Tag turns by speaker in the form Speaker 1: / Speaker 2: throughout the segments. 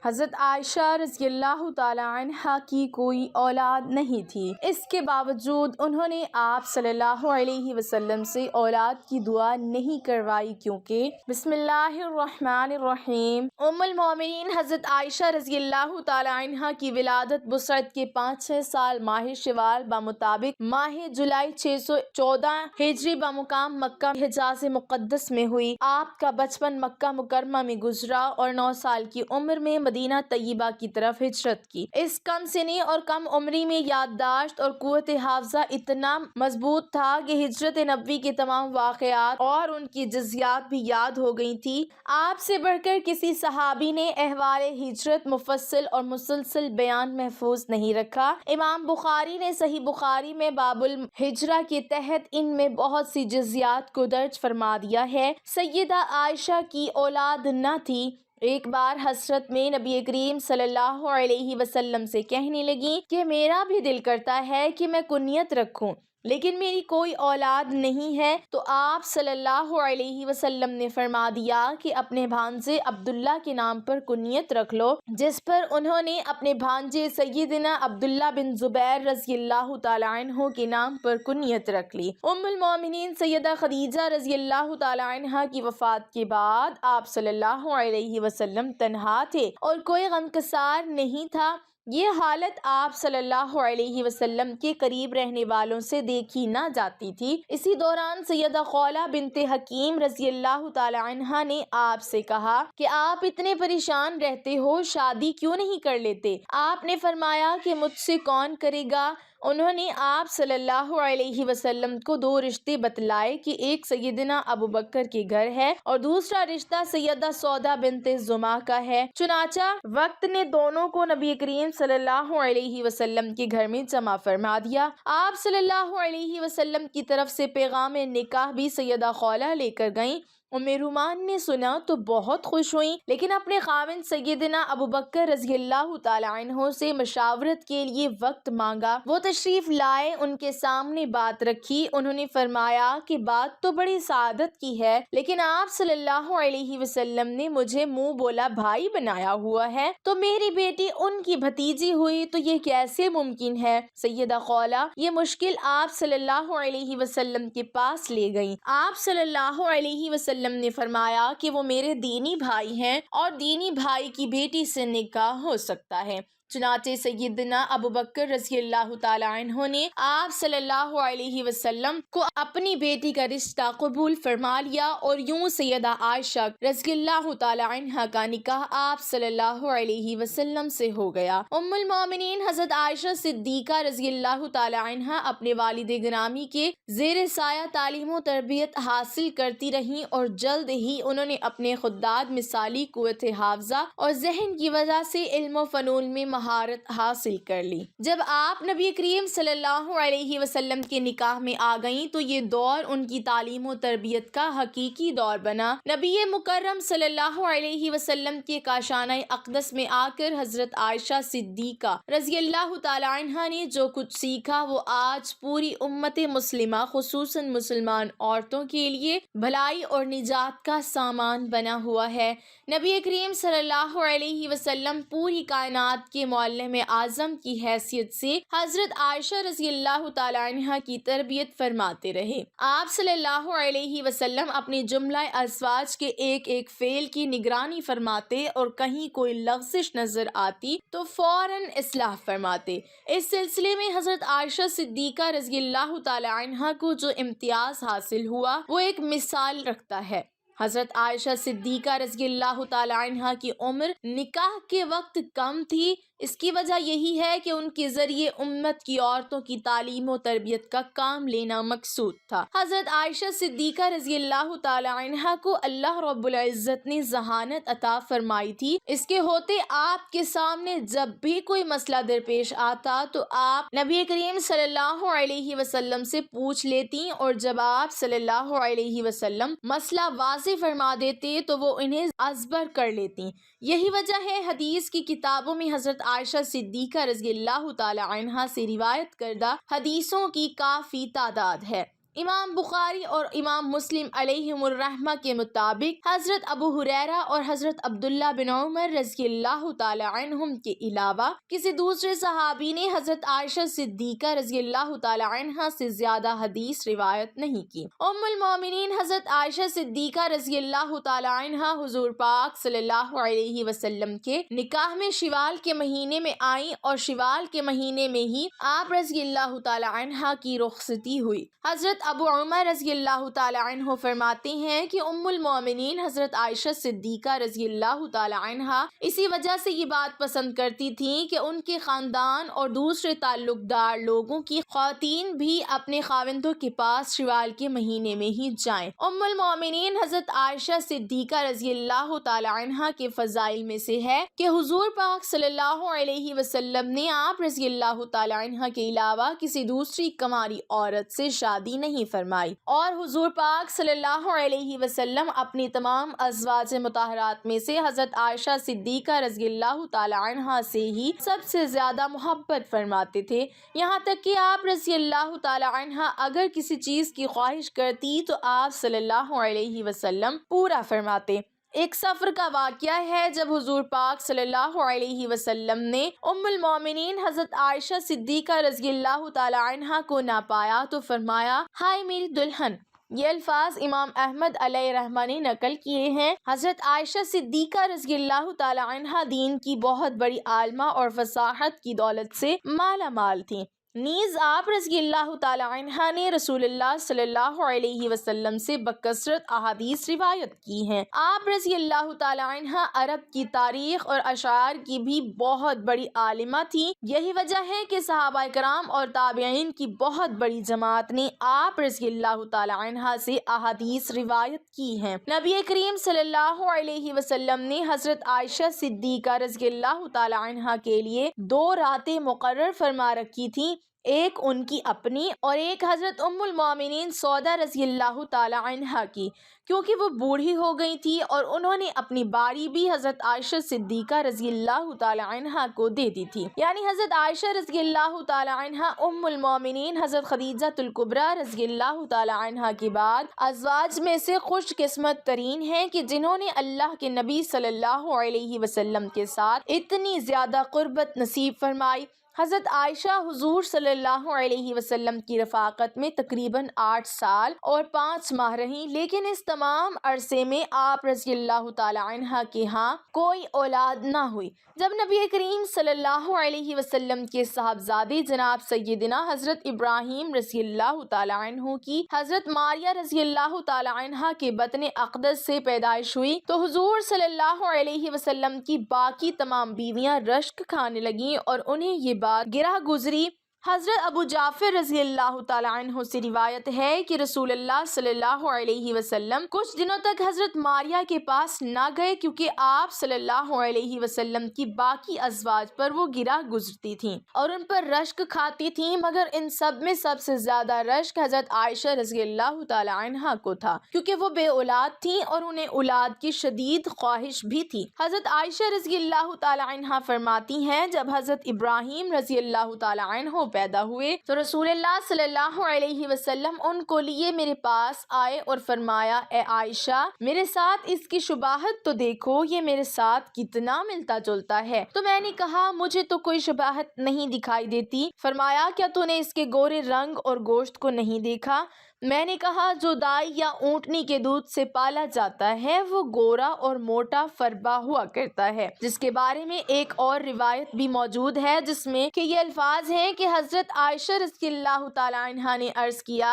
Speaker 1: حضرت عائشہ رضی اللہ تعالی عنہا کی کوئی اولاد نہیں تھی، اس کے باوجود انہوں نے آپ صلی اللہ علیہ وسلم سے اولاد کی دعا نہیں کروائی، کیونکہ بسم اللہ الرحمن الرحیم ام المومنین حضرت عائشہ رضی اللہ تعالی عنہا کی ولادت بسرت کے 5 سال ماہ شوال بمطابق ماہ جولائی 614 ہجری بمقام مکہ حجاز مقدس میں ہوئی۔ آپ کا بچپن مکہ مکرمہ میں گزرا اور 9 سال کی عمر میں مدینہ طیبہ کی طرف ہجرت کی۔ اس کم سنی اور کم عمری میں یادداشت اور قوت حافظہ اتنا مضبوط تھا کہ ہجرت نبوی کے تمام واقعات اور ان کی جزیات بھی یاد ہو گئی تھی۔ آپ سے بڑھ کر کسی صحابی نے احوال ہجرت مفصل اور مسلسل بیان محفوظ نہیں رکھا۔ امام بخاری نے صحیح بخاری میں باب الہجرہ کے تحت ان میں بہت سی جزیات کو درج فرما دیا ہے۔ سیدہ عائشہ کی اولاد نہ تھی۔ ایک بار حسرت میں نبی کریم صلی اللہ علیہ وسلم سے کہنے لگیں کہ میرا بھی دل کرتا ہے کہ میں کنیت رکھوں، لیکن میری کوئی اولاد نہیں ہے، تو آپ صلی اللہ علیہ وسلم نے فرما دیا کہ اپنے بھانجے عبداللہ کے نام پر کنیت رکھ لو، جس پر انہوں نے اپنے بھانجے سیدنا عبداللہ بن زبیر رضی اللہ تعالی عنہ کے نام پر کنیت رکھ لی۔ ام المومنین سیدہ خدیجہ رضی اللہ تعالی عنہ کی وفات کے بعد آپ صلی اللہ علیہ وسلم تنہا تھے اور کوئی غمگسار نہیں تھا۔ یہ حالت آپ صلی اللہ علیہ وسلم کے قریب رہنے والوں سے دیکھی نہ جاتی تھی۔ اسی دوران سیدہ خولہ بنت حکیم رضی اللہ تعالی عنہا نے آپ سے کہا کہ آپ اتنے پریشان رہتے ہو، شادی کیوں نہیں کر لیتے؟ آپ نے فرمایا کہ مجھ سے کون کرے گا؟ انہوں نے آپ صلی اللہ علیہ وسلم کو 2 رشتے بتلائے کہ ایک سیدنا ابو بکر کے گھر ہے اور دوسرا رشتہ سیدہ سودا بنت زمعہ کا ہے۔ چنانچہ وقت نے دونوں کو نبی کریم صلی اللہ علیہ وسلم کے گھر میں جمع فرما دیا۔ آپ صلی اللہ علیہ وسلم کی طرف سے پیغام نکاح بھی سیدہ خولہ لے کر گئیں۔ ام رومان نے سنا تو بہت خوش ہوئیں، لیکن اپنے خاوند سیدنا ابو بکر رضی اللہ تعالی عنہ سے مشاورت کے لیے وقت مانگا۔ وہ تشریف لائے، ان کے سامنے بات رکھی۔ انہوں نے فرمایا کہ بات تو بڑی سعادت کی ہے، لیکن آپ صلی اللہ علیہ وسلم نے مجھے منہ بولا بھائی بنایا ہوا ہے، تو میری بیٹی ان کی بھتیجی ہوئی تو یہ کیسے ممکن ہے؟ سیدہ خولہ یہ مشکل آپ صلی اللہ علیہ وسلم کے پاس لے گئیں۔ آپ صلی اللہ علیہ وسلم نے فرمایا کہ وہ میرے دینی بھائی ہیں اور دینی بھائی کی بیٹی سے نکاح ہو سکتا ہے۔ چنانچہ سیدنا ابو بکر رضی اللہ تعالی عنہ نے آپ صلی اللہ علیہ وسلم کو اپنی بیٹی کا رشتہ قبول فرما لیا اور یوں سیدہ عائشہ رضی اللہ تعالی عنہ کا نکاح آپ صلی اللہ علیہ وسلم سے ہو گیا۔ ام المومنین حضرت عائشہ صدیقہ رضی اللہ تعالی عنہ اپنے والد گرامی کے زیر سایہ تعلیم و تربیت حاصل کرتی رہیں اور جلد ہی انہوں نے اپنے خداد مثالی قوت حافظہ اور ذہن کی وجہ سے علم و فنون میں مہارت حاصل کر لی۔ جب آپ نبی کریم صلی اللہ علیہ وسلم کے نکاح میں آ گئیں تو یہ دور ان کی تعلیم و تربیت کا حقیقی دور بنا۔ نبی مکرم صلی اللہ علیہ وسلم کے کاشانہ اقدس میں آ کر حضرت عائشہ صدیقہ رضی اللہ تعالی عنہا نے جو کچھ سیکھا وہ آج پوری امت مسلمہ خصوصاً مسلمان عورتوں کے لیے بھلائی اور نجات کا سامان بنا ہوا ہے۔ نبی کریم صلی اللہ علیہ وسلم پوری کائنات کے معلم اعظم کی حیثیت سے حضرت عائشہ رضی اللہ تعالی عنہا کی تربیت فرماتے رہے۔ آپ صلی اللہ علیہ وسلم اپنے جملہ ازواج کے ایک ایک فعل کی نگرانی فرماتے اور کہیں کوئی لغزش نظر آتی تو فوراً اصلاح فرماتے۔ اس سلسلے میں حضرت عائشہ صدیقہ رضی اللہ تعالی عنہا کو جو امتیاز حاصل ہوا وہ ایک مثال رکھتا ہے۔ حضرت عائشہ صدیقہ رضی اللہ تعالی عنہا کی عمر نکاح کے وقت کم تھی۔ اس کی وجہ یہی ہے کہ ان کے ذریعے امت کی عورتوں کی تعلیم و تربیت کا کام لینا مقصود تھا۔ حضرت عائشہ صدیقہ رضی اللہ تعالی عنہا کو اللہ رب العزت نے ذہانت عطا فرمائی تھی۔ اس کے ہوتے آپ کے سامنے جب بھی کوئی مسئلہ درپیش آتا تو آپ نبی کریم صلی اللہ علیہ وسلم سے پوچھ لیتی اور جب آپ صلی اللہ علیہ وسلم مسئلہ واضح فرما دیتے تو وہ انہیں ازبر کر لیتی۔ یہی وجہ ہے حدیث کی کتابوں میں حضرت عائشہ صدیقہ رضی اللہ تعالی عنہا سے روایت کردہ حدیثوں کی کافی تعداد ہے۔ امام بخاری اور امام مسلم علیہم الرحمہ کے مطابق حضرت ابو ہریرہ اور حضرت عبداللہ بن عمر رضی اللہ تعالی عنہم کے علاوہ کسی دوسرے صحابی نے حضرت عائشہ صدیقہ رضی اللہ تعالی عنہا سے زیادہ حدیث روایت نہیں کی۔ ام المومنین حضرت عائشہ صدیقہ رضی اللہ تعالی عنہا حضور پاک صلی اللہ علیہ وسلم کے نکاح میں شوال کے مہینے میں آئیں اور شوال کے مہینے میں ہی آپ رضی اللہ تعالی عنہا کی رخصتی ہوئی۔ حضرت ابو عمر رضی اللہ تعالی عنہ فرماتے ہیں کہ ام المومنین حضرت عائشہ صدیقہ رضی اللہ تعالی عنہا اسی وجہ سے یہ بات پسند کرتی تھیں کہ ان کے خاندان اور دوسرے تعلق دار لوگوں کی خواتین بھی اپنے خاوندوں کے پاس شوال کے مہینے میں ہی جائیں۔ ام المومنین حضرت عائشہ صدیقہ رضی اللہ تعالی عنہا کے فضائل میں سے ہے کہ حضور پاک صلی اللہ علیہ وسلم نے آپ رضی اللہ تعالی عنہا کے علاوہ کسی دوسری کماری عورت سے شادی نہیں فرمائی، اور حضور پاک صلی اللہ علیہ وسلم اپنی تمام ازواج مطہرات میں سے حضرت عائشہ صدیقہ رضی اللہ تعالی عنہا سے ہی سب سے زیادہ محبت فرماتے تھے، یہاں تک کہ آپ رضی اللہ تعالی عنہا اگر کسی چیز کی خواہش کرتی تو آپ صلی اللہ علیہ وسلم پورا فرماتے۔ ایک سفر کا واقعہ ہے جب حضور پاک صلی اللہ علیہ وسلم نے ام المومنین حضرت عائشہ صدیقہ رضی اللہ تعالی عنہا کو نہ پایا تو فرمایا، ہائے میری دلہن۔ یہ الفاظ امام احمد علیہ رحمہ نے نقل کیے ہیں۔ حضرت عائشہ صدیقہ رضی اللہ تعالی عنہا دین کی بہت بڑی عالمہ اور فصاحت کی دولت سے مالا مال تھیں، نیز آپ رضی اللہ تعالی عنہا نے رسول اللہ صلی اللہ علیہ وسلم سے بکثرت احادیث روایت کی ہیں۔ آپ رضی اللہ تعالی عنہا عرب کی تاریخ اور اشعار کی بھی بہت بڑی عالمہ تھی، یہی وجہ ہے کہ صحابہ کرام اور تابعین کی بہت بڑی جماعت نے آپ رضی اللہ تعالی عنہا سے احادیث روایت کی ہیں۔ نبی کریم صلی اللہ علیہ وسلم نے حضرت عائشہ صدیقہ رضی اللہ تعالی عنہا کے لیے 2 راتیں مقرر فرما رکھی تھیں، ایک ان کی اپنی اور ایک حضرت ام المومنین سودا رضی اللہ تعالی عنہا کی، کیونکہ وہ بوڑھی ہو گئی تھی اور انہوں نے اپنی باری بھی حضرت عائشہ صدیقہ رضی اللہ تعالی عنہا کو دے دی تھی، یعنی حضرت عائشہ رضی اللہ تعالی عنہا ام المومنین حضرت خدیجہ الکبریٰ رضی اللہ تعالی عنہا کے بعد ازواج میں سے خوش قسمت ترین ہیں کہ جنہوں نے اللہ کے نبی صلی اللہ علیہ وسلم کے ساتھ اتنی زیادہ قربت نصیب فرمائی۔ حضرت عائشہ حضور صلی اللہ علیہ وسلم کی رفاقت میں تقریباً 8 سال اور 5 ماہ رہیں، لیکن اس تمام عرصے میں آپ رضی اللہ تعالی عنہا کے ہاں کوئی اولاد نہ ہوئی۔ جب نبی کریم صلی اللہ علیہ وسلم کے صاحبزادے جناب سیدنا حضرت ابراہیم رضی اللہ تعالی عنہ کی حضرت ماریہ رضی اللہ تعالی عنہا کے بطن اقدس سے پیدائش ہوئی تو حضور صلی اللہ علیہ وسلم کی باقی تمام بیویاں رشک کھانے لگیں اور انہیں یہ بات گرہ گزری۔ حضرت ابو جعفر رضی اللہ تعالی عنہ سے روایت ہے کہ رسول اللہ صلی اللہ علیہ وسلم کچھ دنوں تک حضرت ماریہ کے پاس نہ گئے کیونکہ آپ صلی اللہ علیہ وسلم کی باقی ازواج پر وہ گرہ گزرتی تھیں اور ان پر رشک کھاتی تھیں، مگر ان سب میں سب سے زیادہ رشک حضرت عائشہ رضی اللہ تعالی عنہا کو تھا کیونکہ وہ بے اولاد تھیں اور انہیں اولاد کی شدید خواہش بھی تھی۔ حضرت عائشہ رضی اللہ تعالی عنہا فرماتی ہیں، جب حضرت ابراہیم رضی اللہ تعالی عنہ پیدا ہوئے تو رسول اللہ صلی اللہ علیہ وسلم ان کو لیے میرے پاس آئے اور فرمایا، اے عائشہ میرے ساتھ اس کی شباہت تو دیکھو، یہ میرے ساتھ کتنا ملتا جلتا ہے۔ تو میں نے کہا، مجھے تو کوئی شباہت نہیں دکھائی دیتی۔ فرمایا، کیا تو نے اس کے گورے رنگ اور گوشت کو نہیں دیکھا؟ میں نے کہا، جو دائی یا اونٹنی کے دودھ سے پالا جاتا ہے وہ گورا اور موٹا فربا ہوا کرتا ہے، جس کے بارے میں ایک اور روایت بھی موجود ہے جس میں کہ یہ الفاظ ہیں کہ حضرت عائشہ رضی اللہ تعالی عنہا نے عرض کیا،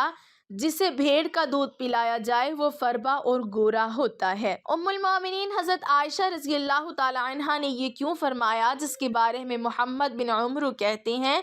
Speaker 1: جسے بھیڑ کا دودھ پلایا جائے وہ فربا اور گورا ہوتا ہے۔ ام المومنین حضرت عائشہ رضی اللہ تعالی عنہا نے یہ کیوں فرمایا، جس کے بارے میں محمد بن عمرو کہتے ہیں،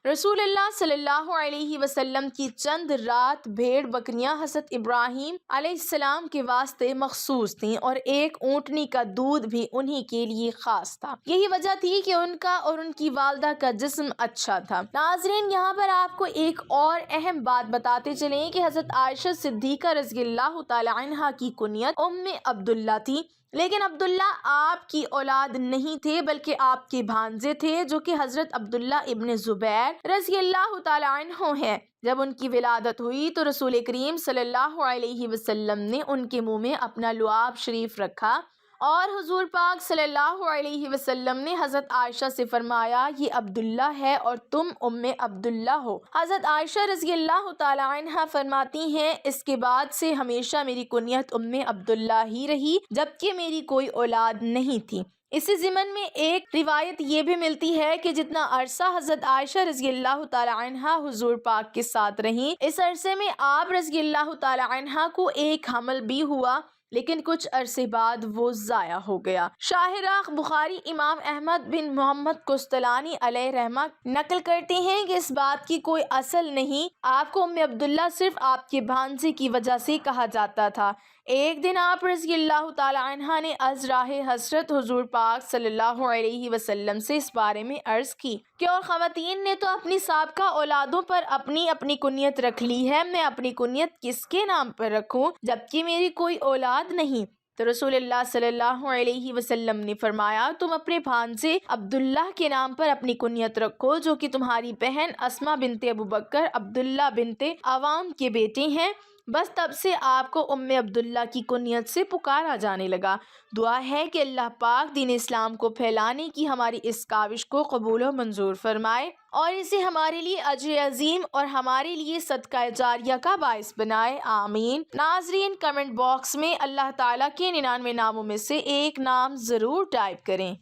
Speaker 1: رسول اللہ صلی اللہ علیہ وسلم کی چند رات بھیڑ بکریاں حضرت ابراہیم علیہ السلام کے واسطے مخصوص تھیں اور ایک اونٹنی کا دودھ بھی انہی کے لیے خاص تھا، یہی وجہ تھی کہ ان کا اور ان کی والدہ کا جسم اچھا تھا۔ ناظرین، یہاں پر آپ کو ایک اور اہم بات بتاتے چلیں کہ حضرت عائشہ صدیقہ رضی اللہ تعالی عنہا کی کنیت ام عبداللہ تھی، لیکن عبداللہ آپ کی اولاد نہیں تھے بلکہ آپ کے بھانجے تھے جو کہ حضرت عبداللہ ابن زبیر رضی اللہ تعالی عنہ ہیں۔ جب ان کی ولادت ہوئی تو رسول کریم صلی اللہ علیہ وسلم نے ان کے منہ میں اپنا لعاب شریف رکھا اور حضور پاک صلی اللہ علیہ وسلم نے حضرت عائشہ سے فرمایا یہ عبداللہ ہے اور تم ام عبداللہ ہو۔ حضرت عائشہ رضی اللہ تعالی عنہا فرماتی ہیں اس کے بعد سے ہمیشہ میری کنیت ام عبداللہ ہی رہی جبکہ میری کوئی اولاد نہیں تھی۔ اسی ضمن میں ایک روایت یہ بھی ملتی ہے کہ جتنا عرصہ حضرت عائشہ رضی اللہ تعالی عنہا حضور پاک کے ساتھ رہیں اس عرصے میں آپ رضی اللہ تعالی عنہا کو ایک حمل بھی ہوا لیکن کچھ عرصے بعد وہ ضائع ہو گیا۔ شاہراہ بخاری امام احمد بن محمد قسطلانی علیہ رحمہ نقل کرتے ہیں کہ اس بات کی کوئی اصل نہیں، آپ کو ام عبداللہ صرف آپ کے بھانجے کی وجہ سے کہا جاتا تھا۔ ایک دن آپ رضی اللہ تعالی عنہ نے از راہ حضرت حضور پاک صلی اللہ علیہ وسلم سے اس بارے میں عرض کی کہ اور خواتین نے تو اپنی سابقہ اولادوں پر اپنی اپنی کنیت رکھ لی ہے، میں اپنی کنیت کس کے نام پر رکھوں جبکہ میری کوئی اولاد نہیں؟ تو رسول اللہ صلی اللہ علیہ وسلم نے فرمایا تم اپنے بھانجے عبداللہ کے نام پر اپنی کنیت رکھو جو کہ تمہاری بہن اسما بنت ابوبکر عبداللہ بنت عوام کے بیٹے ہیں۔ بس تب سے آپ کو ام عبداللہ کی کنیت سے پکارا جانے لگا۔ دعا ہے کہ اللہ پاک دین اسلام کو پھیلانے کی ہماری اس کاوش کو قبول و منظور فرمائے اور اسے ہمارے لیے اجر عظیم اور ہمارے لیے صدقہ جاریہ کا باعث بنائے، آمین۔ ناظرین کمنٹ باکس میں اللہ تعالیٰ کے 99 ناموں میں سے ایک نام ضرور ٹائپ کریں۔